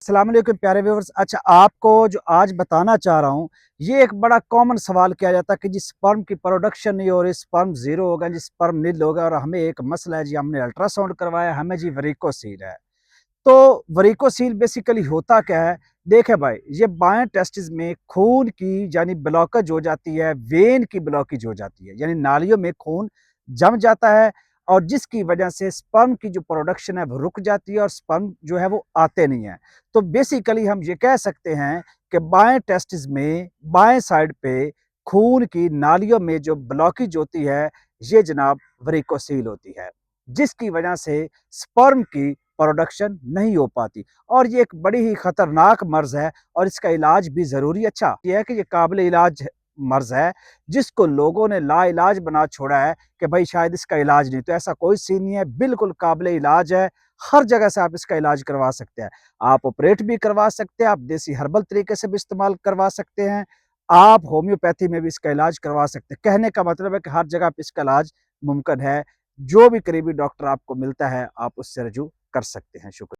अस्सलाम वालेकुम प्यारे व्यूअर्स। अच्छा, आपको जो आज बताना चाह रहा हूँ, ये एक बड़ा कॉमन सवाल किया जाता है कि जी स्पर्म की प्रोडक्शन नहीं हो रही, स्पर्म ज़ीरो होगा जी, स्पर्म निल होगा और हमें एक मसला है जी, हमने अल्ट्रासाउंड करवाया, हमें जी वेरिकोसील है। तो वेरिकोसील बेसिकली होता क्या है? देखें भाई, ये बाएँ टेस्टिस में खून की यानी ब्लॉकेज हो जाती है, वेन की ब्लॉकेज हो जाती है, यानी नालियों में खून जम जाता है और जिसकी वजह से स्पर्म की जो प्रोडक्शन है वो रुक जाती है और स्पर्म जो है वो आते नहीं हैं। तो बेसिकली हम ये कह सकते हैं कि बाएँ टेस्टिस में बाएँ साइड पे खून की नालियों में जो ब्लॉकेज होती है, ये जनाब वेरिकोसील होती है, जिसकी वजह से स्पर्म की प्रोडक्शन नहीं हो पाती और ये एक बड़ी ही खतरनाक मर्ज़ है और इसका इलाज भी ज़रूरी अच्छा ये है कि ये काबिल इलाज मर्ज़ है, जिसको लोगों ने लाइलाज बना छोड़ा है कि भाई शायद इसका इलाज नहीं। तो ऐसा कोई सीन नहीं है, बिल्कुल काबिल इलाज है, हर जगह से आप इसका इलाज करवा सकते हैं। आप ऑपरेट भी करवा सकते हैं, आप देसी हर्बल तरीके से भी इस्तेमाल करवा सकते हैं, आप होम्योपैथी में भी इसका इलाज करवा सकते हैं। कहने का मतलब है कि हर जगह पे इसका इलाज मुमकिन है। जो भी करीबी डॉक्टर आपको मिलता है, आप उससे रजू कर सकते हैं। शुक्र।